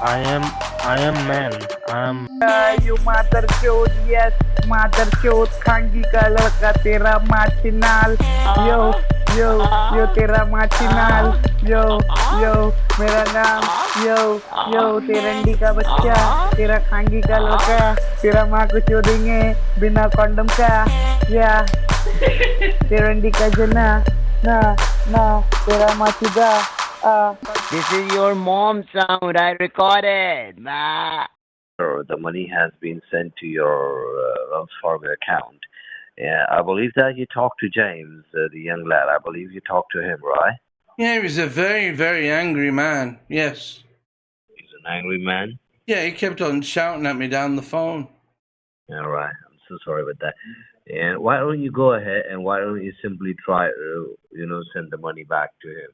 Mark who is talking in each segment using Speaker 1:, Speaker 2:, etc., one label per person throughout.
Speaker 1: I am man.
Speaker 2: You mother chode, yes, mother chode, खांगी का लड़का तेरा माचिनाल, yo तेरा माचिनाल, yo मेरा नाम, yo तेरंडी का बच्चा, तेरा खांगी का लड़का, तेरा माँ को चोदेंगे बिना कॉन्डम का, या तेरंडी का जना, ना तेरा माचिदा.
Speaker 3: This is your mom's sound. I recorded. Ma.
Speaker 4: The money has been sent to your Wells Fargo account. Yeah, I believe that you talked to James, the young lad. I believe you talked to him, right?
Speaker 5: Yeah, he was a very, very angry man. Yes.
Speaker 4: He's an angry man.
Speaker 5: Yeah, he kept on shouting at me down the phone.
Speaker 4: All right. I'm so sorry about that. And why don't you go ahead and why don't you simply try, send the money back to him?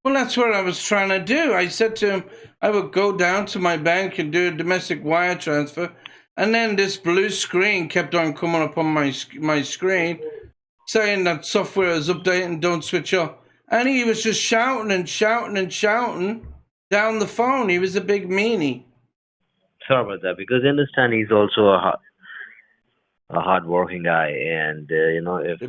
Speaker 5: Well, that's what I was trying to do. I said to him, I would go down to my bank and do a domestic wire transfer. And then this blue screen kept on coming up on my screen saying that software is updating, don't switch off. And he was just shouting and shouting and shouting down the phone. He was a big meanie.
Speaker 4: Sorry about that, because I understand he's also a hard-working guy, and if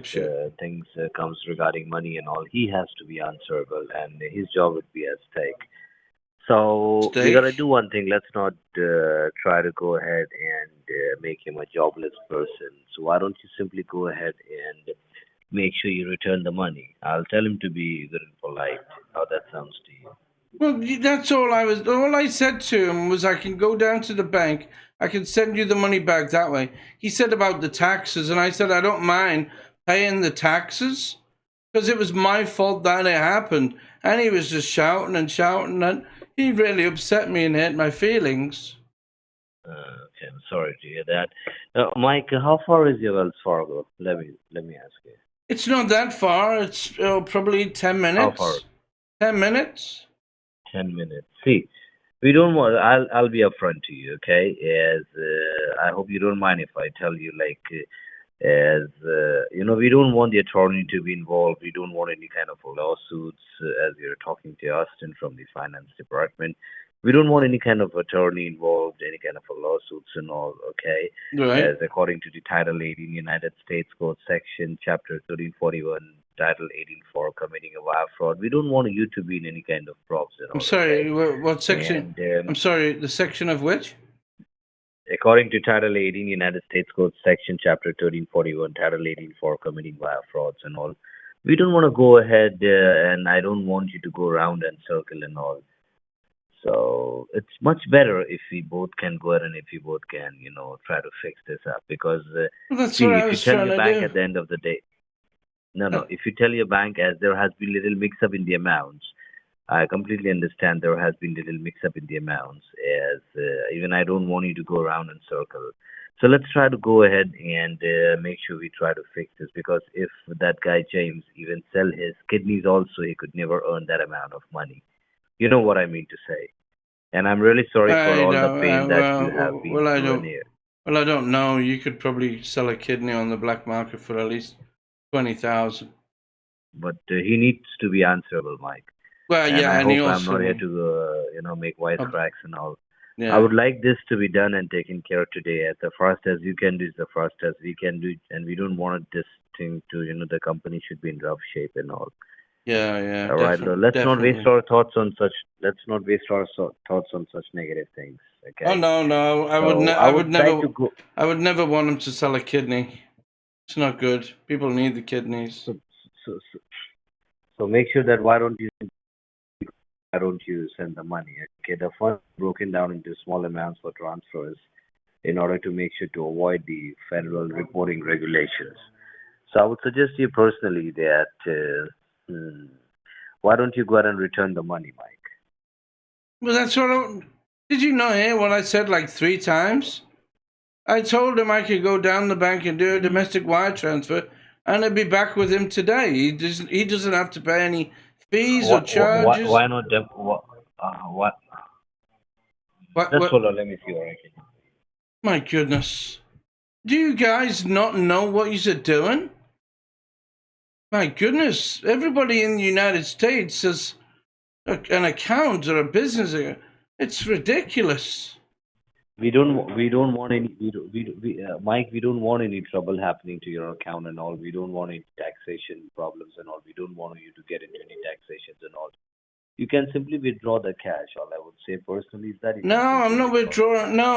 Speaker 4: things comes regarding money and all, he has to be answerable, and his job would be at stake. So we gotta do one thing. Let's not try to go ahead and make him a jobless person. So why don't you simply go ahead and make sure you return the money? I'll tell him to be good and polite. How that sounds to you?
Speaker 5: Well, that's all I said to him was I can go down to the bank. I can send you the money back that way. He said about the taxes, and I said I don't mind paying the taxes because it was my fault that it happened. And he was just shouting and shouting, and he really upset me and hurt my feelings.
Speaker 4: Okay, I'm sorry to hear that. Mike, how far is your Wells Fargo? Let me ask you.
Speaker 5: It's not that far. It's probably 10 minutes.
Speaker 4: How far?
Speaker 5: 10 minutes.
Speaker 4: 10 minutes. See, we don't want. I'll be upfront to you, okay? As I hope you don't mind if I tell you, like, we don't want the attorney to be involved. We don't want any kind of lawsuits. As you're talking to Austin from the finance department, we don't want any kind of attorney involved, any kind of lawsuits and all, okay?
Speaker 5: Right.
Speaker 4: As according to the Title 18 United States Code Section, Chapter 1341, Title 18 for committing a wire fraud, we don't want you to be in any kind of probes and all.
Speaker 5: I'm sorry,
Speaker 4: okay?
Speaker 5: what section? And, I'm sorry, the section of which?
Speaker 4: According to Title 18 United States Code Section, Chapter 1341, Title 18 for committing wire frauds and all, we don't want to go ahead and I don't want you to go around and circle and all. So it's much better if we both can go ahead and if we both can, try to fix this up. Because
Speaker 5: that's
Speaker 4: see,
Speaker 5: what I
Speaker 4: if
Speaker 5: was
Speaker 4: you tell
Speaker 5: trying
Speaker 4: your
Speaker 5: to
Speaker 4: bank
Speaker 5: do.
Speaker 4: at the end of the day, no, if you tell your bank as there has been little mix-up in the amounts, I completely understand there has been little mix-up in the amounts. As even I don't want you to go around and circle. So let's try to go ahead and make sure we try to fix this. Because if that guy James even sell his kidneys also, he could never earn that amount of money. You know what I mean to say. And I'm really sorry for all the pain that you have been through here.
Speaker 5: Well, I don't know. You could probably sell a kidney on the black market for at least 20,000.
Speaker 4: But he needs to be answerable, Mike.
Speaker 5: Well,
Speaker 4: and
Speaker 5: yeah,
Speaker 4: I
Speaker 5: and
Speaker 4: hope I'm not here to, make wisecracks and all.
Speaker 5: Yeah.
Speaker 4: I would like this to be done and taken care of today. As the first as you can do is the first as we can do, and we don't want this thing to, the company should be in rough shape and all.
Speaker 5: Yeah.
Speaker 4: All right, let's not waste our thoughts on such. Let's not waste our thoughts on such negative things. Okay.
Speaker 5: Oh no, I would never want him to sell a kidney. It's not good. People need the kidneys.
Speaker 4: So make sure that why don't you send the money? Okay, the fund broken down into small amounts for transfers in order to make sure to avoid the federal reporting regulations. So I would suggest you personally that why don't you go ahead and return the money, Mike?
Speaker 5: Well, that's what did you not hear what I said like 3 times? I told him I could go down the bank and do a domestic wire transfer, and I'd be back with him today. He doesn't have to pay any fees or charges.
Speaker 4: Why not? What? Hold on. Let me see what I can do.
Speaker 5: My goodness. Do you guys not know what you're doing? My goodness. Everybody in the United States has an account or a business. It's ridiculous.
Speaker 4: We don't want any Mike, we don't want any trouble happening to your account and all. We don't want any taxation problems and all. We don't want you to get into any taxations and all. You can simply withdraw the cash. All I would say personally is that you
Speaker 5: No,
Speaker 4: can
Speaker 5: I'm
Speaker 4: simply
Speaker 5: not
Speaker 4: withdraw.
Speaker 5: withdrawing. No,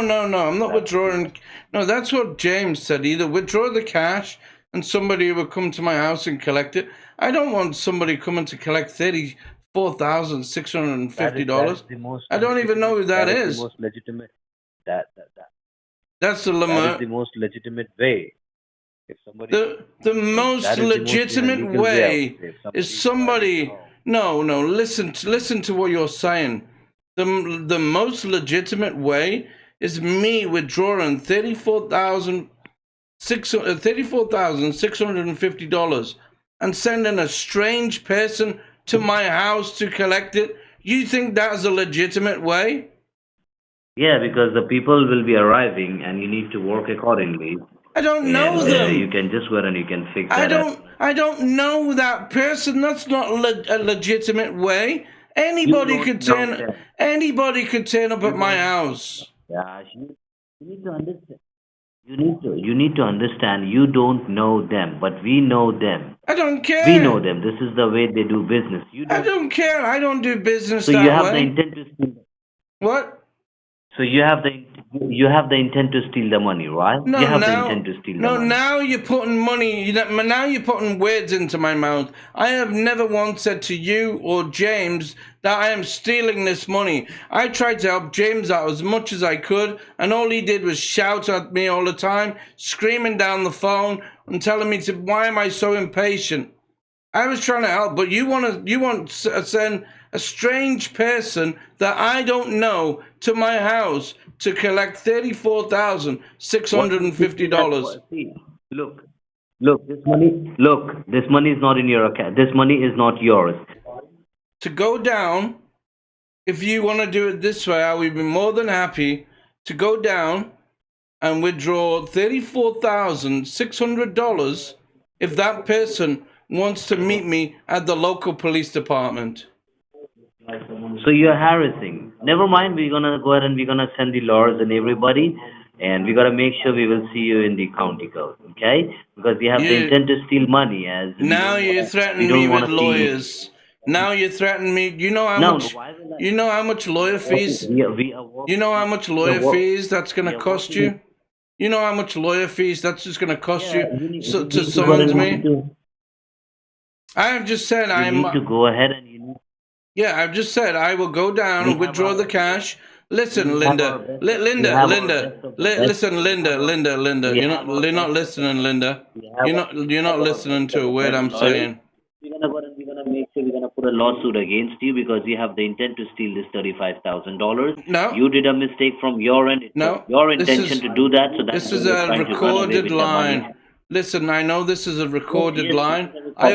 Speaker 5: I'm not withdrawing. No, that's what James said. Either withdraw the cash and somebody will come to my house and collect it. I don't want somebody coming to collect $34,650.
Speaker 4: The most
Speaker 5: I don't even know who that
Speaker 4: is
Speaker 5: is.
Speaker 4: the most legitimate.
Speaker 5: That's the
Speaker 4: That is
Speaker 5: limit.
Speaker 4: the most legitimate way. If somebody
Speaker 5: The most
Speaker 4: that is the most,
Speaker 5: legitimate
Speaker 4: legal
Speaker 5: way
Speaker 4: If
Speaker 5: is
Speaker 4: somebody's
Speaker 5: somebody.
Speaker 4: driving
Speaker 5: No, listen to what you're saying. The most legitimate way is me withdrawing $34,650 and sending a strange person to my house to collect it. You think that's a legitimate way?
Speaker 4: yeah, because the people will be arriving and you need to work accordingly.
Speaker 5: I don't know
Speaker 4: And
Speaker 5: them.
Speaker 4: you can just go ahead and you can fix
Speaker 5: I
Speaker 4: that.
Speaker 5: don't know that person. That's not a legitimate way. Anybody
Speaker 4: don't
Speaker 5: could
Speaker 4: know them.
Speaker 5: anybody could turn up at my house.
Speaker 4: Yeah, you need to understand. You need to understand. You don't know them, but we know them.
Speaker 5: I don't care.
Speaker 4: We know them. This is the way they do business. You
Speaker 5: I
Speaker 4: don't.
Speaker 5: don't care. I don't do business
Speaker 4: So
Speaker 5: that
Speaker 4: you have
Speaker 5: way.
Speaker 4: the intent to steal.
Speaker 5: What?
Speaker 4: So you have the intent to steal the money, right?
Speaker 5: No,
Speaker 4: you have the
Speaker 5: now,
Speaker 4: intent to steal the
Speaker 5: no,
Speaker 4: money.
Speaker 5: now you're putting money. Now you're putting words into my mouth. I have never once said to you or James that I am stealing this money. I tried to help James out as much as I could, and all he did was shout at me all the time, screaming down the phone and telling me to. Why am I so impatient? I was trying to help, but you want to send a strange person that I don't know to my house to collect $34,650.
Speaker 4: See, look, this money is not in your account. This money is not yours.
Speaker 5: To go down, if you want to do it this way, I would be more than happy to go down and withdraw $34,600 if that person wants to meet me at the local police department.
Speaker 4: So you're harassing. Never mind. We're gonna go ahead and we're gonna send the lawyers and everybody, and we gotta make sure we will see you in the county court, okay? Because we have the intent to steal money. As
Speaker 5: now you're threatening me with lawyers. Now you're threatening me. You know how much. You know how much lawyer fees. You know how much lawyer fees that's gonna cost you. You know how much lawyer fees that's just gonna cost you to summons me. I have just said
Speaker 4: you need to go ahead and you need.
Speaker 5: Yeah, I've just said I will go down and withdraw the cash. Listen, Linda. Listen, Linda. You're not listening, Linda. You're not listening to a word I'm saying.
Speaker 4: We're gonna make sure we're gonna put a lawsuit against you because you have the intent to steal this $35,000.
Speaker 5: No.
Speaker 4: You did a mistake from your end. It was your intention to do that. So
Speaker 5: this is a recorded line. Listen, I know this is a recorded line. I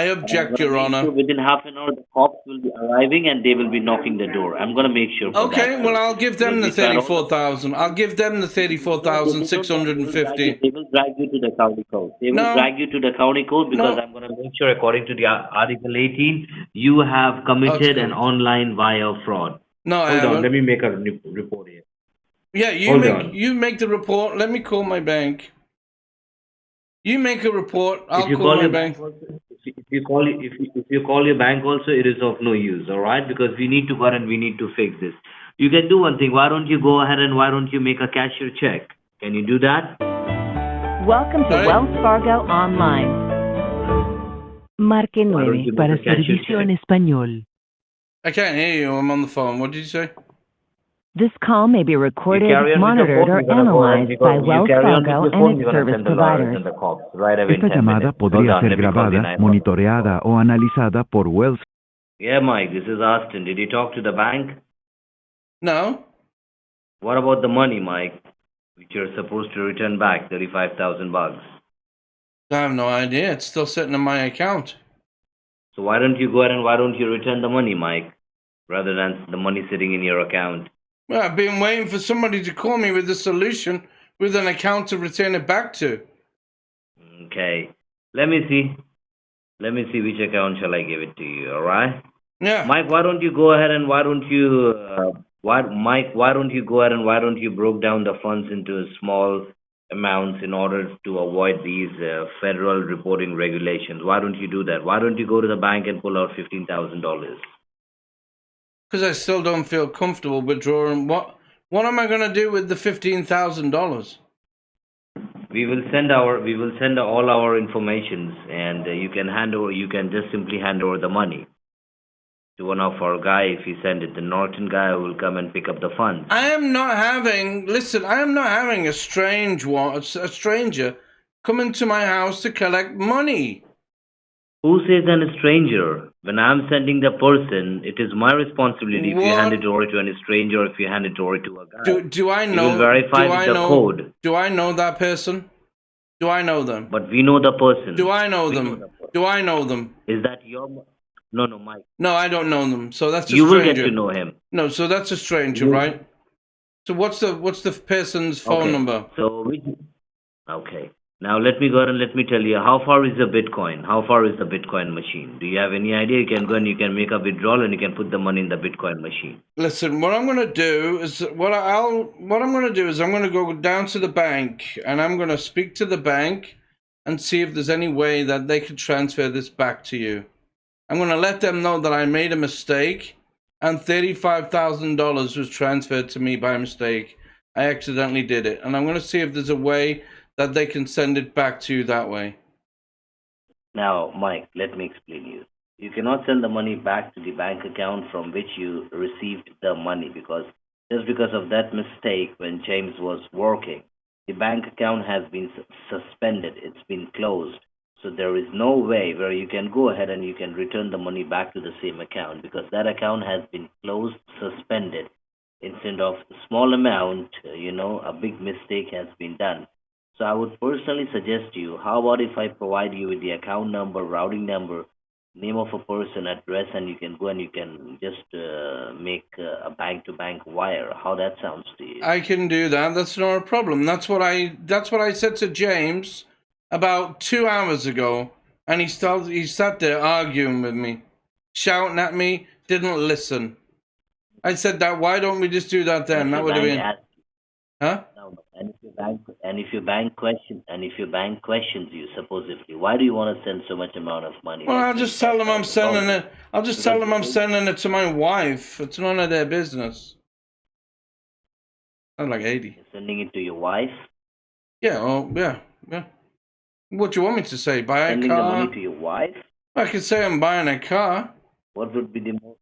Speaker 5: object, Your Honor.
Speaker 4: Within half an hour, the cops will be arriving and they will be knocking the door. I'm going to make sure.
Speaker 5: Okay, well, I'll give them the 34,000. I'll give them the 34,650.
Speaker 4: They will drag you to the county court. They will drag you to the county court because I'm going to make sure, according to the Article 18, you have committed an online wire fraud.
Speaker 5: No,
Speaker 4: Hold on, let me make a report here.
Speaker 5: Yeah, you make the report. Let me call my bank. You make a report. I'll call my bank.
Speaker 4: If you call your bank also, it is of no use, all right? Because we need to go and we need to fix this. You can do one thing. Why don't you go ahead and why don't you make a cashier check? Can you do that?
Speaker 6: Welcome to Wells Fargo Online. Marque 9 para servicio en español.
Speaker 5: I can't hear you. I'm on the phone. What did you say?
Speaker 6: This call may be recorded, monitored, or analyzed by Wells Fargo and its service providers.
Speaker 7: Esta llamada podría ser grabada, monitoreada o analizada por Wells.
Speaker 4: Yeah, Mike, this is Austin. Did you talk to the bank?
Speaker 5: No.
Speaker 4: What about the money, Mike, which you're supposed to return back, $35,000?
Speaker 5: I have no idea. It's still sitting in my account.
Speaker 4: So why don't you go ahead and why don't you return the money, Mike, rather than the money sitting in your account?
Speaker 5: Well, I've been waiting for somebody to call me with a solution, with an account to return it back to.
Speaker 4: Okay. Let me see which account shall I give it to you, alright?
Speaker 5: Yeah.
Speaker 4: Mike, why don't you go ahead and why don't you, Mike, why don't you go ahead and why don't you broke down the funds into small amounts in order to avoid these federal reporting regulations? Why don't you do that? Why don't you go to the bank and pull out $15,000?
Speaker 5: Because I still don't feel comfortable withdrawing. What am I going to do with the $15,000?
Speaker 4: We will send all our informations, and you can just simply hand over the money to one of our guy. If you send it, the Norton guy will come and pick up the funds.
Speaker 5: I am not having a stranger come to my house to collect money.
Speaker 4: Who says I'm a stranger? When I'm sending the person, it is my responsibility if you hand it over to any stranger or if you hand it over to a guy.
Speaker 5: Do I know?
Speaker 4: You will verify with the code.
Speaker 5: Do I know that person? Do I know them?
Speaker 4: But we know the person.
Speaker 5: Do I know them? Do I know them?
Speaker 4: Is that your... No, Mike.
Speaker 5: No, I don't know them. So that's a
Speaker 4: you
Speaker 5: stranger.
Speaker 4: You will get to know him.
Speaker 5: No, so that's a stranger, right? So what's the person's phone number?
Speaker 4: So okay. Now let me go ahead and let me tell you, how far is the Bitcoin? How far is the Bitcoin machine? Do you have any idea? You can go and you can make a withdrawal and you can put the money in the Bitcoin machine.
Speaker 5: Listen, what I'm going to do is I'm going to go down to the bank and I'm going to speak to the bank and see if there's any way that they could transfer this back to you. I'm going to let them know that I made a mistake and $35,000 was transferred to me by mistake. I accidentally did it. And I'm going to see if there's a way that they can send it back to you that way.
Speaker 4: Now, Mike, let me explain you. You cannot send the money back to the bank account from which you received the money because just because of that mistake when James was working, the bank account has been suspended. It's been closed. So there is no way where you can go ahead and you can return the money back to the same account because that account has been closed, suspended. Instead of a small amount, a big mistake has been done. So I would personally suggest you, how about if I provide you with the account number, routing number, name of a person, address, and you can go and you can just make a bank-to-bank wire. How that sounds to you?
Speaker 5: I can do that. That's not a problem. That's what I said to James about 2 hours ago, and he sat there arguing with me, shouting at me, didn't listen. I said that, why don't we just do that then? That would have been... Huh?
Speaker 4: No. And if your bank questions you supposedly, why do you want to send so much amount of money?
Speaker 5: Well, I'll just tell them I'm sending it. I'll just tell them I'm sending it to my wife. It's none of their business. I'm like 80.
Speaker 4: You're sending it to your wife?
Speaker 5: Yeah, oh, yeah. What do you want me to say? Buy a car?
Speaker 4: Sending the money to your wife?
Speaker 5: I could say I'm buying a car.
Speaker 4: What would be the most?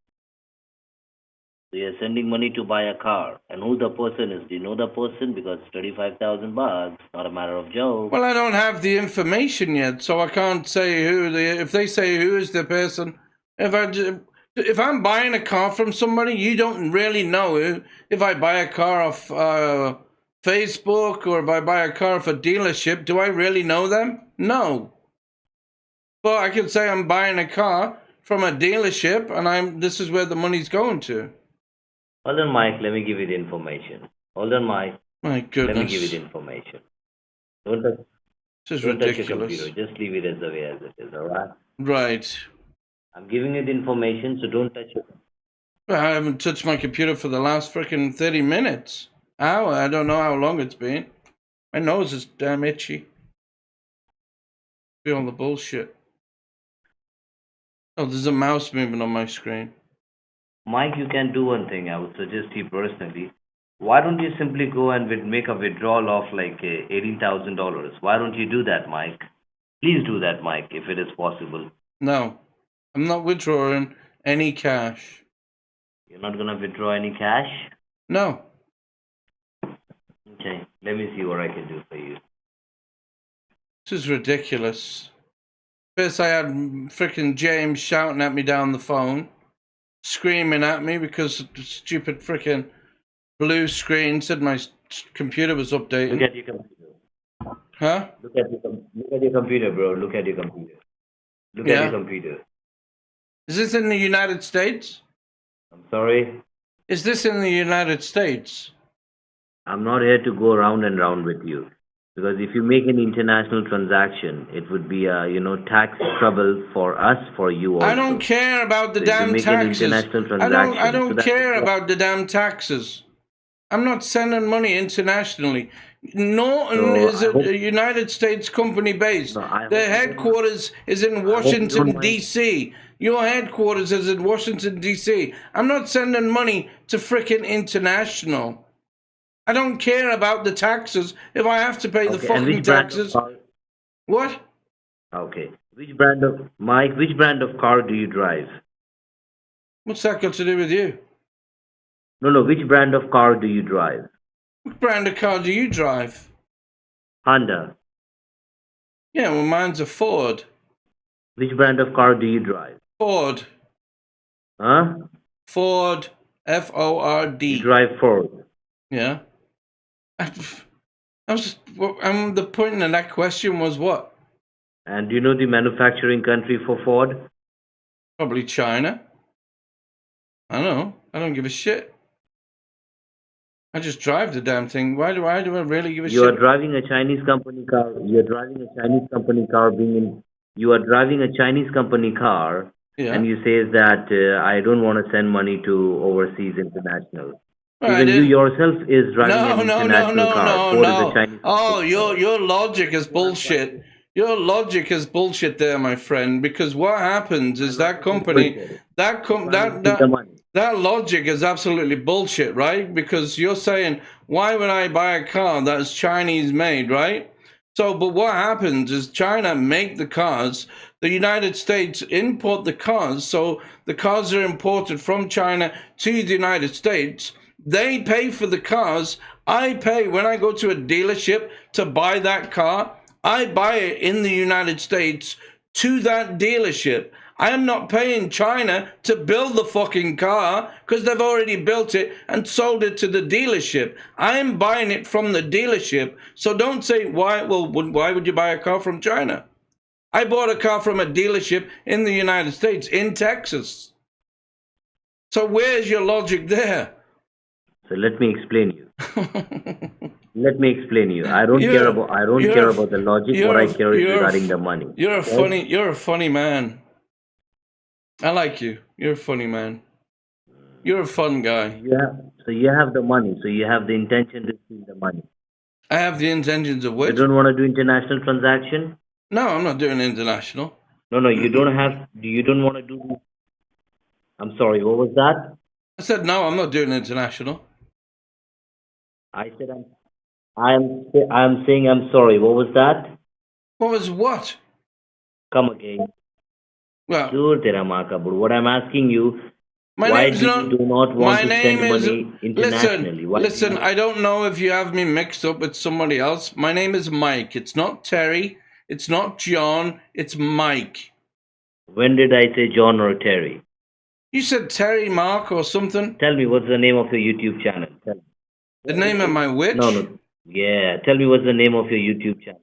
Speaker 4: So you're sending money to buy a car. And who the person is? Do you know the person? Because $35,000, not a matter of joke.
Speaker 5: Well, I don't have the information yet, so I can't say who if they say who is the person. If I'm buying a car from somebody, you don't really know who. If I buy a car off Facebook or if I buy a car off a dealership, do I really know them? No. But I can say I'm buying a car from a dealership and this is where the money's going to.
Speaker 4: Hold on, Mike. Let me give you the information. Hold on, Mike.
Speaker 5: My goodness.
Speaker 4: Let me give you the information. Don't touch your computer. Just leave it as the way as it is, all right?
Speaker 5: Right.
Speaker 4: I'm giving you the information, so don't touch your computer.
Speaker 5: Well, I haven't touched my computer for the last freaking 30 minutes. Hour. I don't know how long it's been. My nose is damn itchy. Be all the bullshit. Oh, there's a mouse moving on my screen.
Speaker 4: Mike, you can do one thing. I would suggest you personally. Why don't you simply go and make a withdrawal of like $18,000? Why don't you do that, Mike? Please do that, Mike, if it is possible.
Speaker 5: No, I'm not withdrawing any cash.
Speaker 4: You're not gonna withdraw any cash?
Speaker 5: No.
Speaker 4: Okay, let me see what I can do for you.
Speaker 5: This is ridiculous. First I had freaking James shouting at me down the phone, screaming at me because the stupid freaking blue screen said my computer was updating.
Speaker 4: Look at your computer.
Speaker 5: Huh?
Speaker 4: Look at your computer, bro. Look at your computer. Look at your computer.
Speaker 5: Is this in the United States?
Speaker 4: I'm sorry?
Speaker 5: Is this in the United States?
Speaker 4: I'm not here to go round and round with you. Because if you make an international transaction, it would be a tax trouble for us, for you also.
Speaker 5: I don't care about the
Speaker 4: So if you
Speaker 5: damn
Speaker 4: make an
Speaker 5: taxes.
Speaker 4: international
Speaker 5: I
Speaker 4: transaction,
Speaker 5: don't
Speaker 4: so that
Speaker 5: care
Speaker 4: is
Speaker 5: about the damn taxes. I'm not sending money internationally. Norton
Speaker 4: so
Speaker 5: is
Speaker 4: I hope
Speaker 5: a United States company based.
Speaker 4: no, I
Speaker 5: Their
Speaker 4: hope you don't.
Speaker 5: headquarters is in
Speaker 4: I hope you don't
Speaker 5: Washington,
Speaker 4: mind.
Speaker 5: D.C. Your headquarters is in Washington, D.C. I'm not sending money to frickin' international. I don't care about the taxes if I have to pay the
Speaker 4: Okay, and
Speaker 5: fucking
Speaker 4: which brand of
Speaker 5: taxes.
Speaker 4: car?
Speaker 5: What?
Speaker 4: Okay, which brand of Mike? Which brand of car do you drive?
Speaker 5: What's that got to do with you?
Speaker 4: No, which brand of car do you drive?
Speaker 5: What brand of car do you drive?
Speaker 4: Honda.
Speaker 5: Yeah, well, mine's a Ford.
Speaker 4: Which brand of car do you drive?
Speaker 5: Ford.
Speaker 4: Huh?
Speaker 5: Ford.
Speaker 4: You
Speaker 5: F-O-R-D.
Speaker 4: drive Ford.
Speaker 5: Yeah. The point of that question was what?
Speaker 4: And do you know the manufacturing country for Ford?
Speaker 5: Probably China. I don't know. I don't give a shit. I just drive the damn thing. Why do I really give a
Speaker 4: You are
Speaker 5: shit?
Speaker 4: driving a Chinese company car. You are driving a Chinese company car being in. You are driving a Chinese company car,
Speaker 5: Yeah.
Speaker 4: and you say that I don't want to send money to overseas international.
Speaker 5: Well, I
Speaker 4: Even you
Speaker 5: didn't.
Speaker 4: yourself is driving an
Speaker 5: No,
Speaker 4: international car. Ford is a Chinese
Speaker 5: Oh,
Speaker 4: company car.
Speaker 5: your logic is bullshit. Your logic is bullshit there, my friend, because what happens is that company, that logic is absolutely bullshit, right? Because you're saying, why would I buy a car that's Chinese made, right? So, but what happens is China make the cars, the United States import the cars, so the cars are imported from China to the United States. They pay for the cars. I pay when I go to a dealership to buy that car. I buy it in the United States to that dealership. I am not paying China to build the fucking car because they've already built it and sold it to the dealership. I'm buying it from the dealership. So don't say, why would you buy a car from China? I bought a car from a dealership in the United States, in Texas. So where's your logic there?
Speaker 4: So let me explain you. Let me explain you. I don't care about the logic. What I care is regarding the money.
Speaker 5: You're a funny man. I like you. You're a funny man. You're a fun guy.
Speaker 4: So you have the money. So you have the intention to steal the money.
Speaker 5: I have the intentions of
Speaker 4: You
Speaker 5: which?
Speaker 4: don't want to do international transaction?
Speaker 5: No, I'm not doing international.
Speaker 4: No, you don't have. You don't want to do. I'm sorry. What was that?
Speaker 5: I said no. I'm not doing international.
Speaker 4: I said I'm saying I'm sorry. What was that?
Speaker 5: What was what?
Speaker 4: Come again.
Speaker 5: Well,
Speaker 4: what I'm asking you,
Speaker 5: my
Speaker 4: why
Speaker 5: name's
Speaker 4: do
Speaker 5: not.
Speaker 4: you do not want
Speaker 5: My
Speaker 4: to
Speaker 5: name
Speaker 4: spend
Speaker 5: is.
Speaker 4: money internationally?
Speaker 5: Listen. I don't know if you have me mixed up with somebody else. My name is Mike. It's not Terry. It's not John. It's Mike.
Speaker 4: When did I say John or Terry?
Speaker 5: You said Terry Mark or something.
Speaker 4: Tell me what's the name of your YouTube channel. Tell me.
Speaker 5: The name of my witch?
Speaker 4: No. Yeah, tell me what's the name of your YouTube channel.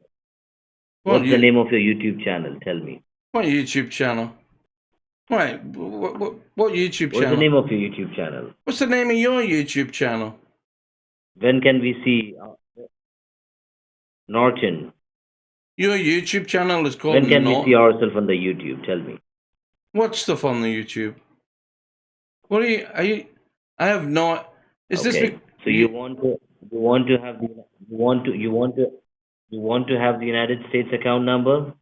Speaker 4: What's the name of your YouTube channel? Tell me.
Speaker 5: What YouTube channel? Right. What YouTube channel?
Speaker 4: What's the name of your YouTube channel?
Speaker 5: What's the name of your YouTube channel?
Speaker 4: When can we see Norton?
Speaker 5: Your YouTube channel is called
Speaker 4: When can we see ourselves on the YouTube? Tell me.
Speaker 5: What stuff on the YouTube? What are you? I have no. Is
Speaker 4: okay.
Speaker 5: this?
Speaker 4: So you want to have the United States account number?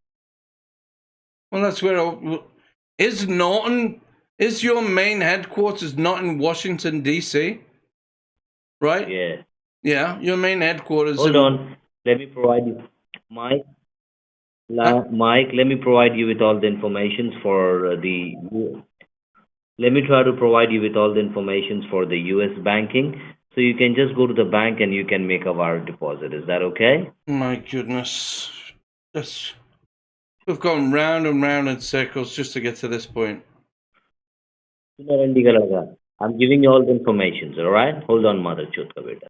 Speaker 5: Well, that's where. Is Norton? Is your main headquarters not in Washington D.C.? Right?
Speaker 4: Yeah.
Speaker 5: Yeah, your main headquarters.
Speaker 4: Hold on. Let me provide you, Mike. Mike, let me provide you with all the information for the. Let me try to provide you with all the information for the U.S. banking, so you can just go to the bank and you can make a wire deposit. Is that okay?
Speaker 5: My goodness, we've gone round and round in circles just to get to this point.
Speaker 4: I'm giving you all the information. All right? Hold on, mother chutka beta.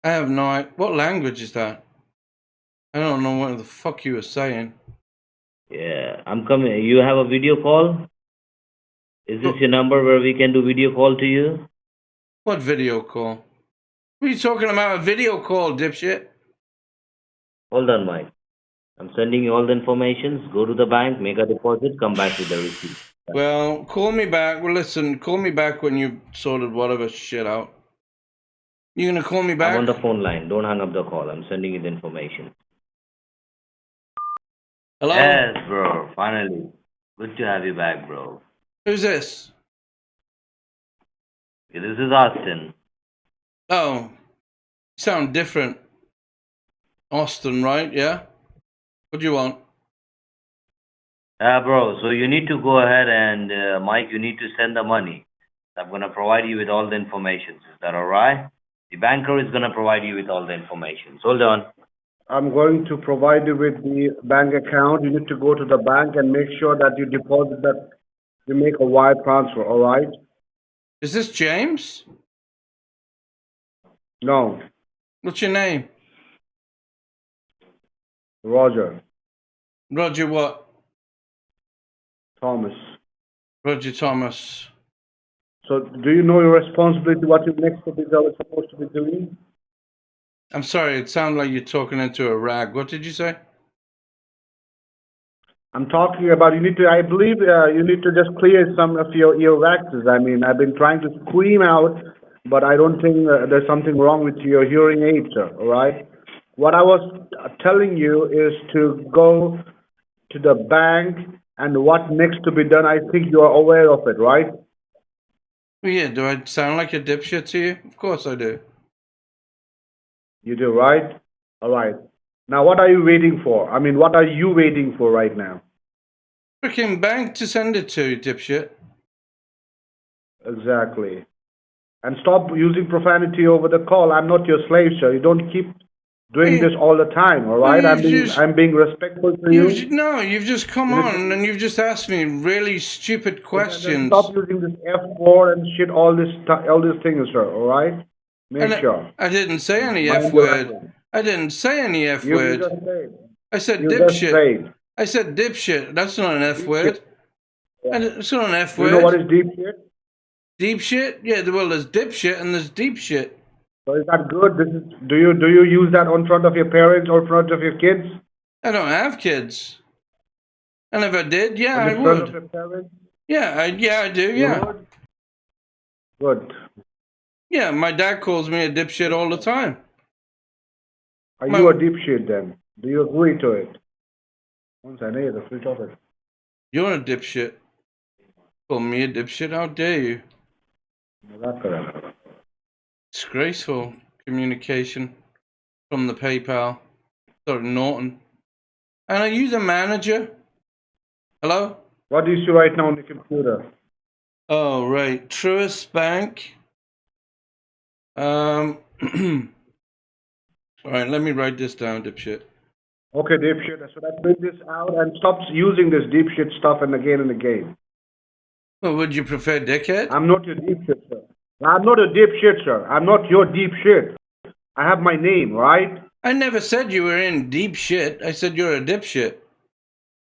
Speaker 5: I have no idea. What language is that? I don't know what the fuck you were saying.
Speaker 4: Yeah, I'm coming. You have a video call? Is this your number where we can do video call to you?
Speaker 5: What video call? What are you talking about? A video call, dipshit?
Speaker 4: Hold on, Mike. I'm sending you all the information. Go to the bank, make a deposit, come back with the receipt.
Speaker 5: Well, call me back. Well, listen, call me back when you've sorted whatever shit out. You gonna call me back?
Speaker 4: I'm on the phone line. Don't hang up the call. I'm sending you the information.
Speaker 5: Hello?
Speaker 4: Yes, bro. Finally. Good to have you back, bro.
Speaker 5: Who's this?
Speaker 4: Okay, this is Austin.
Speaker 5: Oh, sound different. Austin, right? Yeah? What do you want?
Speaker 4: Bro, so you need to go ahead and, Mike, you need to send the money. I'm going to provide you with all the information. Is that all right? The banker is going to provide you with all the information. Hold on.
Speaker 8: I'm going to provide you with the bank account. You need to go to the bank and make sure that you deposit that, you make a wire transfer, all right?
Speaker 5: Is this James?
Speaker 8: No,
Speaker 5: What's your name?
Speaker 8: Roger,
Speaker 5: Roger what?
Speaker 8: Thomas.
Speaker 5: Roger Thomas.
Speaker 8: So do you know your responsibility, what you next to be supposed to be doing?
Speaker 5: I'm sorry, it sounded like you're talking into a rag. What did you say?
Speaker 8: I'm talking about, I believe you need to just clear some of your earwaxes. I mean, I've been trying to scream out, but I don't think there's something wrong with your hearing aid, sir, all right? What I was telling you is to go to the bank and what next to be done. I think you are aware of it, right?
Speaker 5: Well, yeah, do I sound like a dipshit to you? Of course I do.
Speaker 8: You do, right? All right. Now, what are you waiting for? I mean, what are you waiting for right now?
Speaker 5: Freaking bank to send it to, dipshit.
Speaker 8: Exactly. And stop using profanity over the call. I'm not your slave, sir. You don't keep doing this all the time, all right? I'm being respectful to you.
Speaker 5: No, you've just come on and you've just asked me really stupid questions.
Speaker 8: Stop using this F4 and shit, all these things, sir, all right? Make sure.
Speaker 5: I didn't say any F word. I didn't say any F word. I said dipshit. I said dipshit. That's not an F word. It's not an F word.
Speaker 8: You know what is deep shit?
Speaker 5: Deep shit? Yeah, well, there's dipshit and there's deep shit.
Speaker 8: So is that good? Do you use that in front of your parents or in front of your kids?
Speaker 5: I don't have kids. And if I did, yeah, I
Speaker 8: In front of
Speaker 5: would.
Speaker 8: your parents?
Speaker 5: Yeah, I do, yeah.
Speaker 8: Good.
Speaker 5: Yeah, my dad calls me a dipshit all the time.
Speaker 8: Are you a dipshit then? Do you agree to it?
Speaker 5: You're a dipshit. Call me a dipshit? How dare you? Disgraceful communication from the PayPal. Sorry, Norton. And are you the manager? Hello?
Speaker 8: What do you see right now on the computer?
Speaker 5: Oh, right. Truist Bank. All right, let me write this down, dipshit.
Speaker 8: Okay, dipshit. So let's print this out and stop using this dipshit stuff and again.
Speaker 5: Well, would you prefer dickhead?
Speaker 8: I'm not your dipshit, sir. I'm not a dipshit, sir. I'm not your deep shit. I have my name, right?
Speaker 5: I never said you were in deep shit. I said you're a dipshit.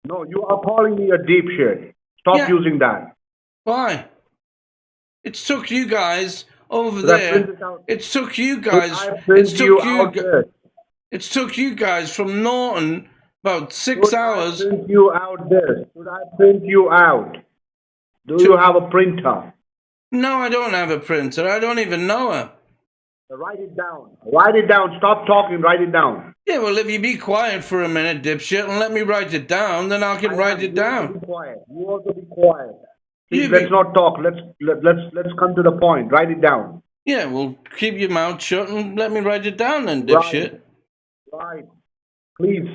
Speaker 8: No, you are calling me a deep shit. Stop using that.
Speaker 5: Why? It took you guys over there. It took you guys. It took you guys from Norton about 6 hours.
Speaker 8: Should I print you out this? Should I print you out? Do you have a printer?
Speaker 5: No, I don't have a printer. I don't even know her.
Speaker 8: Write it down. Write it down. Stop talking. Write it down.
Speaker 5: Yeah, well, if you be quiet for a minute, dipshit, and let me write it down, then I can write it down.
Speaker 8: Be quiet. You also be quiet. Please, let's not talk. Let's come to the point. Write it down.
Speaker 5: Yeah, well, keep your mouth shut and let me write it down then, dipshit.
Speaker 8: Right. Please.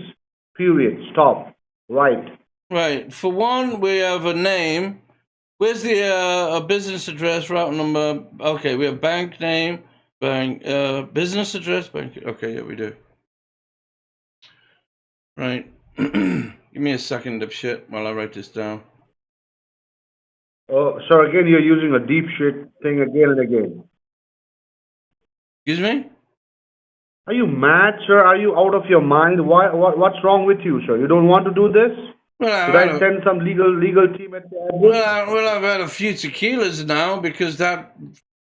Speaker 8: Period. Stop. Right.
Speaker 5: Right. For one, we have a name. Where's the a business address, route number? Okay, we have bank name, bank business address, bank. Okay, yeah, we do. Right. Give me a second, dipshit, while I write this down.
Speaker 8: Oh, so again, you're using a deep shit thing again and again.
Speaker 5: Excuse me?
Speaker 8: Are you mad, sir? Are you out of your mind? What's wrong with you, sir? You don't want to do this?
Speaker 5: Well,
Speaker 8: Should I send some legal team at the end?
Speaker 5: Well, I've had a few tequilas now because that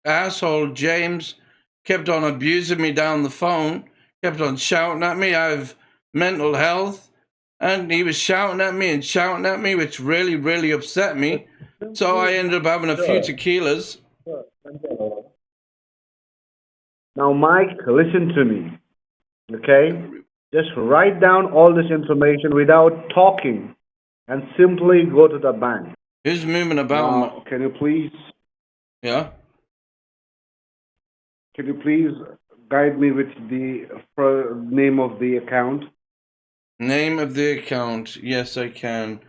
Speaker 5: asshole James kept on abusing me down the phone, kept on shouting at me. I've mental health, and he was shouting at me, which really, really upset me. So I ended up having a few tequilas.
Speaker 8: Now, Mike, listen to me, okay? Just write down all this information without talking and simply go to the bank.
Speaker 5: Who's moving about?
Speaker 8: Now, can you please guide me with the name of the account?
Speaker 5: Name of the account? Yes, I can.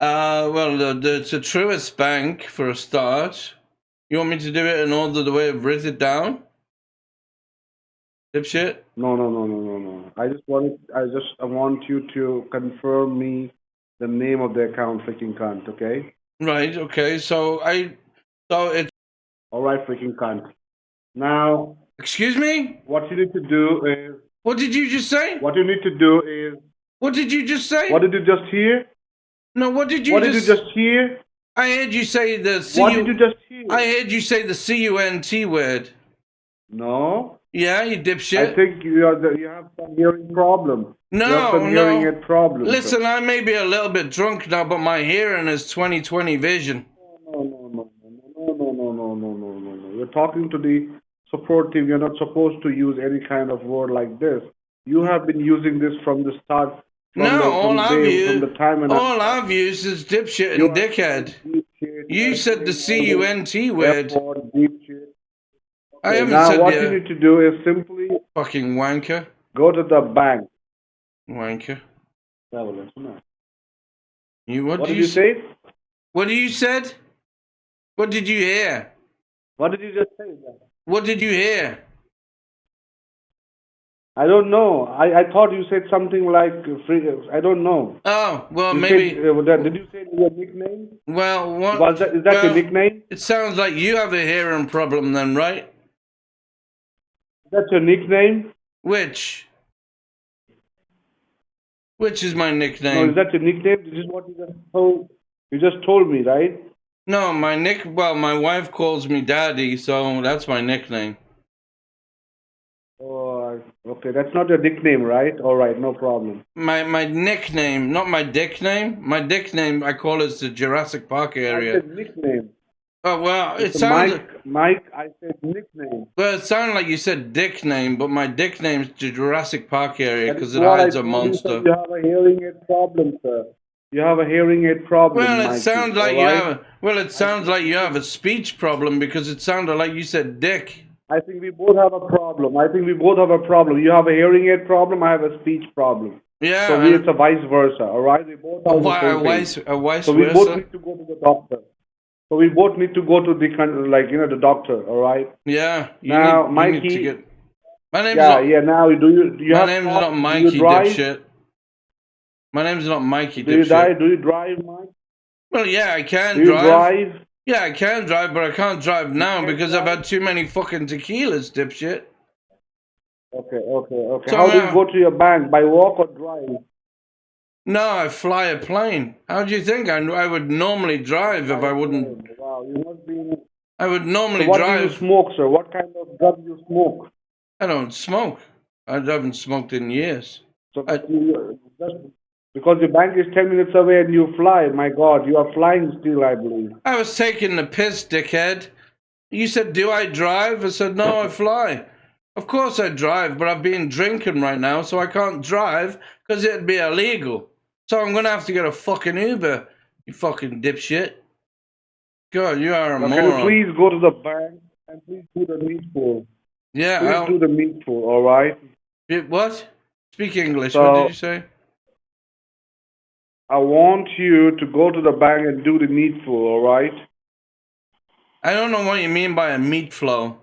Speaker 5: Well, it's a Truist Bank for a start. You want me to do it in order the way I've written it down? Dipshit?
Speaker 8: No. I want you to confirm me the name of the account, freaking cunt, okay?
Speaker 5: Right, okay, so it's...
Speaker 8: Alright, freaking cunt. Now...
Speaker 5: Excuse me?
Speaker 8: What you need to do is...
Speaker 5: What did you just say?
Speaker 8: What you need to do is...
Speaker 5: What did you just say?
Speaker 8: What did you just hear?
Speaker 5: No, what did you
Speaker 8: What did you just hear?
Speaker 5: I heard you say the
Speaker 8: What did you just hear?
Speaker 5: I heard you say the C-U-N-T word.
Speaker 8: No.
Speaker 5: Yeah, you dipshit.
Speaker 8: I think you have some hearing problem.
Speaker 5: No,
Speaker 8: you have some hearing aid problem.
Speaker 5: Listen, I may be a little bit drunk now, but my hearing is 20/20 vision.
Speaker 8: No. You're talking to the support team. You're not supposed to use any kind of word like this. You have been using this from the start.
Speaker 5: All I've used is dipshit and dickhead. You said the C-U-N-T word. I haven't
Speaker 8: now
Speaker 5: said
Speaker 8: what you need to do is simply
Speaker 5: fucking wanker.
Speaker 8: Go to the bank.
Speaker 5: Wanker.
Speaker 8: You what did you say?
Speaker 5: What did you said? What did you hear?
Speaker 8: What did you just say?
Speaker 5: What did you hear?
Speaker 8: I don't know. I thought you said something like I don't know.
Speaker 5: Oh, well,
Speaker 8: you
Speaker 5: maybe.
Speaker 8: Said, did you say your nickname?
Speaker 5: Well, what?
Speaker 8: Is that your nickname?
Speaker 5: It sounds like you have a hearing problem then, right?
Speaker 8: That's your nickname?
Speaker 5: Which is my nickname?
Speaker 8: No, is that your nickname? This is what you just told. You just told me, right?
Speaker 5: No, well, my wife calls me Daddy, so that's my nickname.
Speaker 8: Oh, okay. That's not your nickname, right? All right, no problem.
Speaker 5: My nickname, not my dick name. My dick name, I call it the Jurassic Park area.
Speaker 8: I said nickname.
Speaker 5: Oh, well, it sounds...
Speaker 8: Mike, I said nickname.
Speaker 5: Well, it sounded like you said dick name, but my dick name's the Jurassic Park area because it hides a monster.
Speaker 8: You have a hearing aid problem, sir. You have a hearing aid problem.
Speaker 5: Well, it sounds like you have. It sounds like you have a speech problem because it sounded like you said dick.
Speaker 8: I think we both have a problem. You have a hearing aid problem. I have a speech problem.
Speaker 5: Yeah.
Speaker 8: So it's a vice versa. All right. We both have
Speaker 5: a vice
Speaker 8: so
Speaker 5: versa.
Speaker 8: We both need to go to the doctor. So we both need to go to the doctor. All right.
Speaker 5: Yeah.
Speaker 8: Mikey.
Speaker 5: My name's
Speaker 8: Now do you
Speaker 5: my
Speaker 8: have?
Speaker 5: name's not Mikey, dipshit. My name's not Mikey, dipshit.
Speaker 8: Do you drive, Mike?
Speaker 5: Well, yeah, I can drive.
Speaker 8: Do you drive?
Speaker 5: Yeah, I can drive, but I can't drive now because I've had too many fucking tequilas, dipshit.
Speaker 8: Okay. So how do you go to your bank? By walk or drive?
Speaker 5: No, I fly a plane. How do you think I would normally drive if I wouldn't?
Speaker 8: Wow, you must be...
Speaker 5: I would normally
Speaker 8: drive.
Speaker 5: What
Speaker 8: do you smoke, sir? What kind of drug do you smoke?
Speaker 5: I don't smoke. I haven't smoked in years.
Speaker 8: So because your bank is 10 minutes away and you fly, my God, you are flying still, I believe.
Speaker 5: I was taking the piss, dickhead. You said, do I drive? I said, no, I fly. Of course I drive, but I've been drinking right now, so I can't drive because it'd be illegal. So I'm going to have to get a fucking Uber, you fucking dipshit. God, you are a moron.
Speaker 8: Can you please go to the bank and please do the needful?
Speaker 5: Yeah,
Speaker 8: Please do the needful, all right?
Speaker 5: What? Speak English. What did you say?
Speaker 8: I want you to go to the bank and do the needful, all right?
Speaker 5: I don't know what you mean by a meat flow.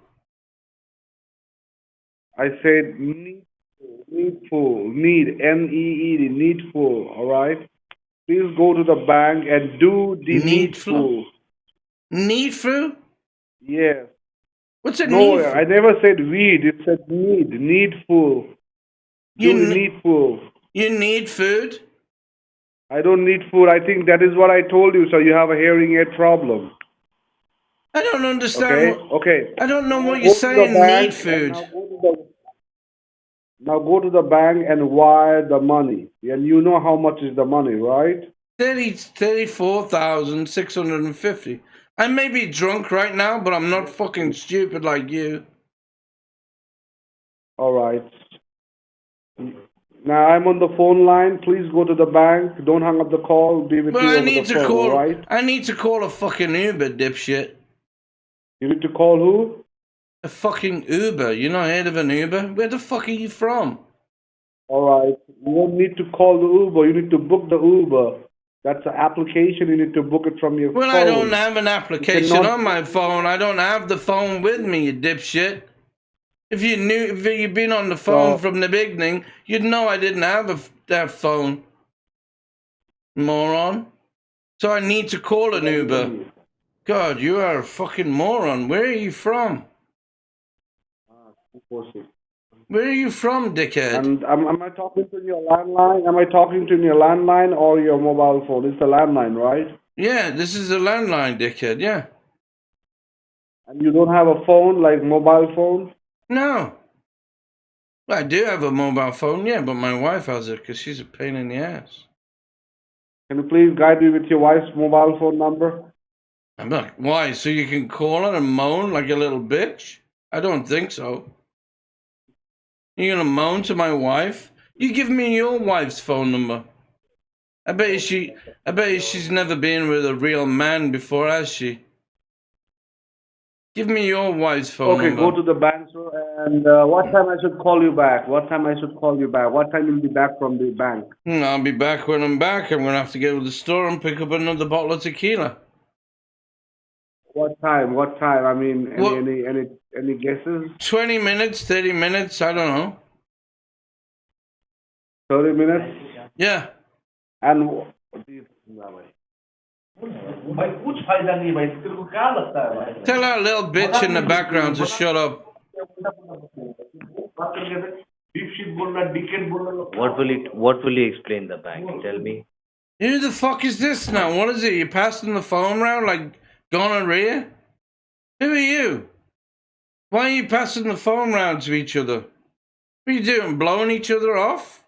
Speaker 8: I said needful, N-E-E-D, needful, all right? Please go to the bank and do the needful.
Speaker 5: Needful?
Speaker 8: Yes.
Speaker 5: What's a needful?
Speaker 8: No, I never said weed. It said needful. Needful.
Speaker 5: You need food?
Speaker 8: I don't need food. I think that is what I told you, so you have a hearing aid problem.
Speaker 5: I don't understand.
Speaker 8: Okay.
Speaker 5: I don't know what you're saying, need food.
Speaker 8: Now go to the bank and wire the money. And you know how much is the money, right?
Speaker 5: 34,650. I may be drunk right now, but I'm not fucking stupid like you.
Speaker 8: All right. Now I'm on the phone line. Please go to the bank. Don't hang up the call. Be with
Speaker 5: Well,
Speaker 8: you
Speaker 5: I
Speaker 8: over
Speaker 5: need
Speaker 8: the
Speaker 5: to
Speaker 8: phone,
Speaker 5: call.
Speaker 8: all right?
Speaker 5: I need to call a fucking Uber, dipshit.
Speaker 8: You need to call who?
Speaker 5: A fucking Uber. You not heard of an Uber? Where the fuck are you from?
Speaker 8: All right. You don't need to call the Uber. You need to book the Uber. That's an application. You need to book it from your
Speaker 5: Well,
Speaker 8: phone.
Speaker 5: I don't have an application
Speaker 8: cannot-
Speaker 5: on my phone. I don't have the phone with me, you dipshit. If you'd been on the phone from the beginning, you'd know I didn't have that phone. Moron. So I need to call an Uber. God, you are a fucking moron. Where are you from? Where are you from, dickhead?
Speaker 8: And am I talking to your landline? Am I talking to your landline or your mobile phone? It's a landline, right?
Speaker 5: Yeah, this is a landline, dickhead, yeah.
Speaker 8: And you don't have a phone, like mobile phone?
Speaker 5: No. I do have a mobile phone, yeah, but my wife has it because she's a pain in the ass.
Speaker 8: Can you please guide me with your wife's mobile phone number?
Speaker 5: I'm like, why? So you can call her and moan like a little bitch? I don't think so. You're gonna moan to my wife? You give me your wife's phone number. I bet you she's never been with a real man before, has she? Give me your wife's phone number.
Speaker 8: Okay, go to the bank, sir. And what time I should call you back? What time I should call you back? What time you'll be back from the bank?
Speaker 5: I'll be back when I'm back. I'm gonna have to go to the store and pick up another bottle of tequila.
Speaker 8: What time? What time? I mean, any guesses?
Speaker 5: 20 minutes, 30 minutes, I don't know.
Speaker 8: 30 minutes?
Speaker 5: Yeah.
Speaker 8: And
Speaker 5: Tell that little bitch in the background to shut up.
Speaker 4: What will you explain the bank? Tell me.
Speaker 5: Who the fuck is this now? What is it? You passing the phone around like gonorrhea? Who are you? Why are you passing the phone round to each other? What are you doing? Blowing each other off?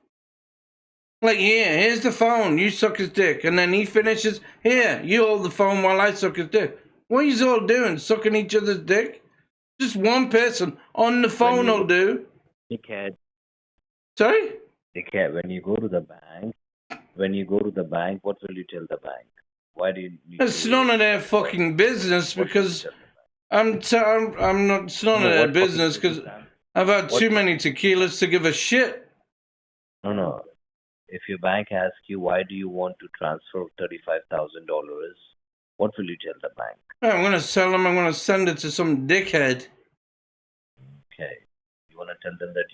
Speaker 5: Like, here's the phone. You suck his dick. And then he finishes, here, you hold the phone while I suck his dick. What are you all doing? Sucking each other's dick? Just one person on the phone will do.
Speaker 4: Dickhead.
Speaker 5: Sorry?
Speaker 4: Dickhead, when you go to the bank, what will you tell the bank? Why do you need
Speaker 5: It's none of their fucking business because I'm not, it's none of their business because I've had too many tequilas to give a shit.
Speaker 4: No. If your bank asks you why do you want to transfer $35,000, what will you tell the bank?
Speaker 5: I'm gonna tell them I'm gonna send it to some dickhead.
Speaker 4: Okay. You wanna tell them that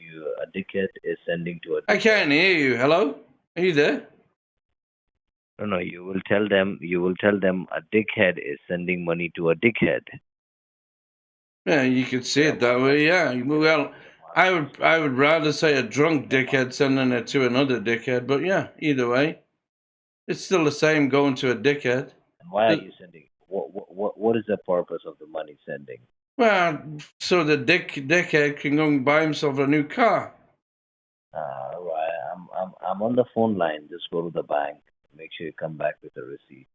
Speaker 4: a dickhead is sending to a dickhead.
Speaker 5: I can't hear you. Hello? Are you there?
Speaker 4: No, you will tell them a dickhead is sending money to a dickhead.
Speaker 5: Yeah, you could see it that way, yeah. Well, I would rather say a drunk dickhead sending it to another dickhead, but yeah, either way. It's still the same going to a dickhead.
Speaker 4: And why are you sending? What is the purpose of the money sending?
Speaker 5: Well, so the dickhead can go and buy himself a new car.
Speaker 4: Right. I'm on the phone line. Just go to the bank. Make sure you come back with a receipt.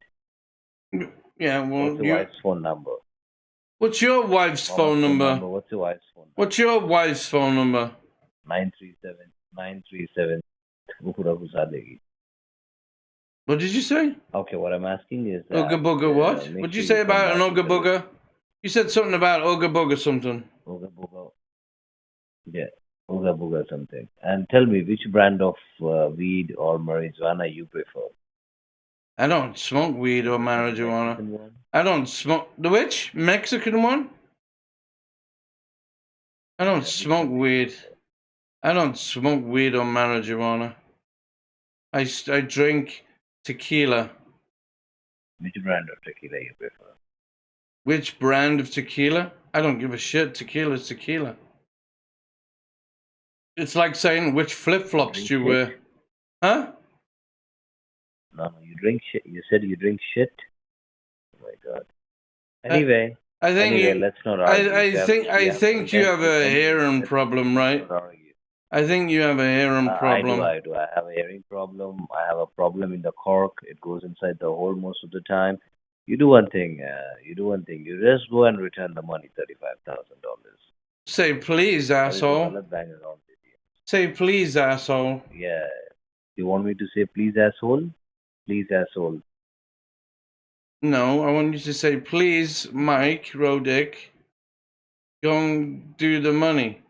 Speaker 5: Yeah, well,
Speaker 4: what's your wife's phone number?
Speaker 5: What's your wife's phone number?
Speaker 4: What's your wife's phone number?
Speaker 5: What's your wife's phone number?
Speaker 4: 937.
Speaker 5: What did you say?
Speaker 4: Okay, what I'm asking is
Speaker 5: Ooga booga what? What did you say about an ooga booga? You said something about ooga booga something.
Speaker 4: Ooga booga. Yeah, ooga booga something. And tell me which brand of weed or marijuana you prefer.
Speaker 5: I don't smoke weed or marijuana. I don't smoke the which? Mexican one? I don't smoke weed. I don't smoke weed or marijuana. I drink tequila.
Speaker 4: Which brand of tequila you prefer?
Speaker 5: Which brand of tequila? I don't give a shit. Tequila is tequila. It's like saying which flip-flops do you wear. Huh?
Speaker 4: No, you drink shit. You said you drink shit? Oh my god. Anyway.
Speaker 5: Let's not argue. I think you have a hearing problem, right? I think you have a hearing problem.
Speaker 4: I do. I have a hearing problem. I have a problem in the cork. It goes inside the hole most of the time. You do one thing. You just go and return the money, $35,000.
Speaker 5: Say please, asshole. Say please, asshole.
Speaker 4: Yeah. You want me to say please, asshole? Please, asshole.
Speaker 5: No, I want you to say please, Mike Rodick. Go and do the money.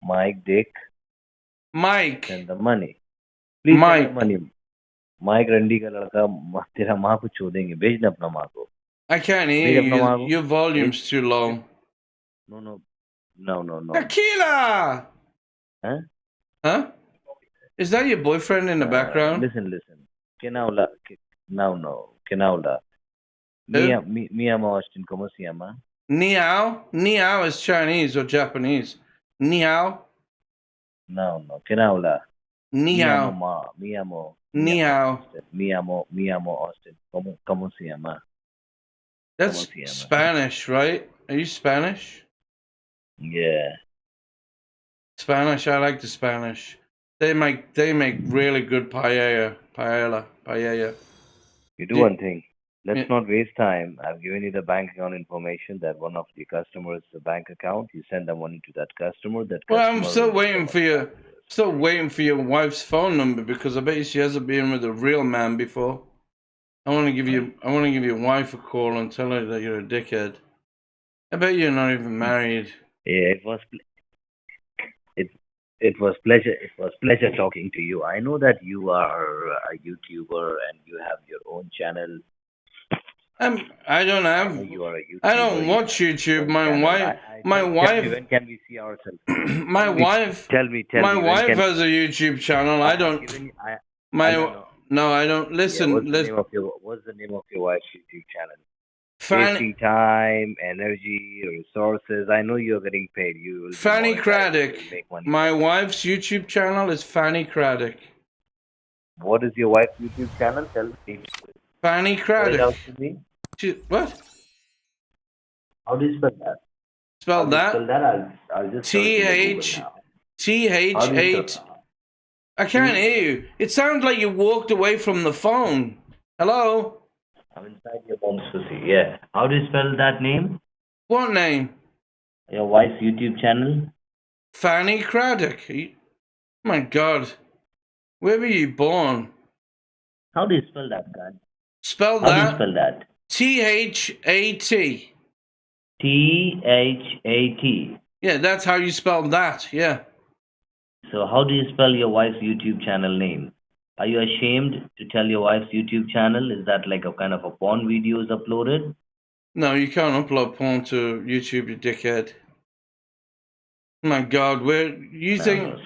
Speaker 4: Mike Dick.
Speaker 5: Mike.
Speaker 4: Send the money. Please
Speaker 5: Mike.
Speaker 4: send the money. Mike रंडी का लड़का तेरा माँ को छोड़ेंगे भेज दे अपना माँ को.
Speaker 5: I can't hear you. Your volume's too low.
Speaker 4: No.
Speaker 5: Tequila!
Speaker 4: Huh?
Speaker 5: Huh? Is that your boyfriend in the background?
Speaker 4: Listen. Kenaula. Kenaula. Mi amo Austin. ¿Cómo se llama?
Speaker 5: Ni hao? Ni hao is Chinese or Japanese. Ni hao?
Speaker 4: No. Kenaula.
Speaker 5: Ni hao.
Speaker 4: Mi amo.
Speaker 5: Ni hao.
Speaker 4: Mi amo Austin. ¿Cómo se llama?
Speaker 5: That's Spanish, right? Are you Spanish?
Speaker 4: Yeah.
Speaker 5: Spanish. I like the Spanish. They make really good paella.
Speaker 4: You do one thing. Let's not waste time. I've given you the bank account information that one of the customers' bank account. You send the money to that customer.
Speaker 5: I'm still waiting for you. Still waiting for your wife's phone number because I bet you she hasn't been with a real man before. I want to give your wife a call and tell her that you're a dickhead. I bet you're not even married.
Speaker 4: Yeah, it was pleasure talking to you. I know that you are a YouTuber and you have your own channel.
Speaker 5: I don't have.
Speaker 4: You are a YouTuber.
Speaker 5: I don't watch YouTube. My wife.
Speaker 4: When can we see ourselves?
Speaker 5: My wife.
Speaker 4: Tell me.
Speaker 5: My wife has a YouTube channel. I don't. No, I don't. Listen.
Speaker 4: What's the name of your wife's YouTube channel?
Speaker 5: Wasting
Speaker 4: time, energy, resources. I know you're getting paid.
Speaker 5: Fanny Craddock. My wife's YouTube channel is Fanny Craddock.
Speaker 4: What is your wife's YouTube channel? Tell me.
Speaker 5: Fanny Craddock. What?
Speaker 4: How do you spell that?
Speaker 5: Spell that?
Speaker 4: I'll just
Speaker 5: TH8. I can't hear you. It sounds like you walked away from the phone. Hello?
Speaker 4: I'm inside your mom's pussy. Yeah. How do you spell that name?
Speaker 5: What name?
Speaker 4: Your wife's YouTube channel?
Speaker 5: Fanny Craddock. Oh my God. Where were you born?
Speaker 4: How do you spell that, God?
Speaker 5: Spell
Speaker 4: that.
Speaker 5: How
Speaker 4: do you spell that?
Speaker 5: THAT.
Speaker 4: THAT.
Speaker 5: Yeah, that's how you spell that. Yeah.
Speaker 4: So how do you spell your wife's YouTube channel name? Are you ashamed to tell your wife's YouTube channel? Is that like a kind of a porn videos uploaded?
Speaker 5: No, you can't upload porn to YouTube, you dickhead. Oh my God, where you think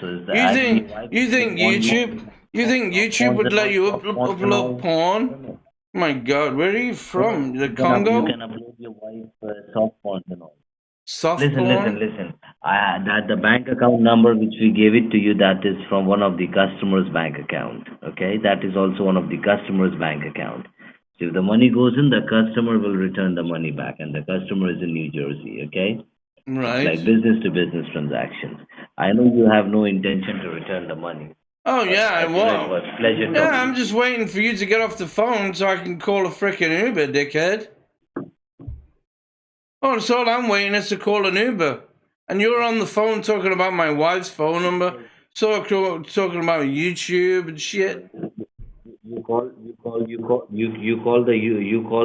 Speaker 5: YouTube would let you upload porn? Oh my God, where are you from? The Congo?
Speaker 4: You can upload your wife's soft porn and all.
Speaker 5: Soft
Speaker 4: porn? Listen. That the bank account number which we gave it to you, that is from one of the customer's bank account. Okay, that is also one of the customer's bank account. So if the money goes in, the customer will return the money back, and the customer is in New Jersey. Okay.
Speaker 5: Right.
Speaker 4: Like business to business transactions. I know you have no intention to return the money.
Speaker 5: Oh yeah, I won't.
Speaker 4: It was a pleasure.
Speaker 5: Yeah, I'm just waiting for you to get off the phone so I can call a frickin' Uber, dickhead. Oh, that's all I'm waiting is to call an Uber. And you're on the phone talking about my wife's phone number, talking about YouTube and shit.
Speaker 4: You call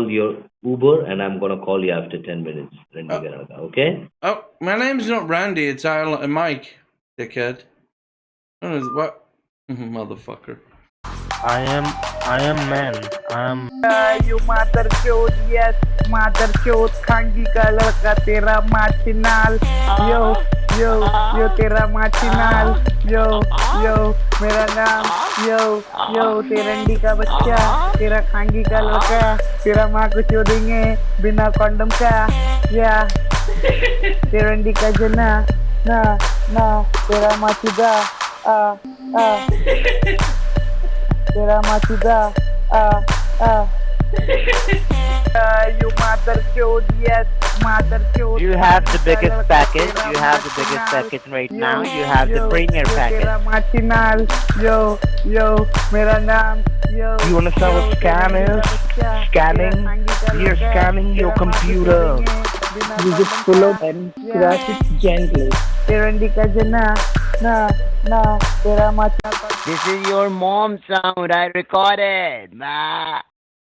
Speaker 4: your Uber, and I'm gonna call you after 10 minutes. Okay?
Speaker 5: Oh, my name's not Randy. It's Mike, dickhead. What? Motherfucker.
Speaker 1: I am man.
Speaker 2: You mother chode, yes, mother chode, Khangi ka ladka, tera machinal. Yo, tera machinal. Yo, mera naam. Yo, terandi ka bachcha, tera Khangi ka ladka, tera maa ko chodenge, bina condom ka. Yeah, terandi ka jana, na, tera machida, Tera machida, You mother chode, yes, mother chode.
Speaker 3: You have the biggest package. You have the biggest package right now. You have the premier package.
Speaker 2: Tera machinal. Yo, yo, mera naam. Yo.
Speaker 1: You understand what scam is? Scamming? You're scamming your computer.
Speaker 2: You just pull out and crack it gently. Terendi ka jana, na, tera machinal.
Speaker 3: This is your mom's sound. I recorded.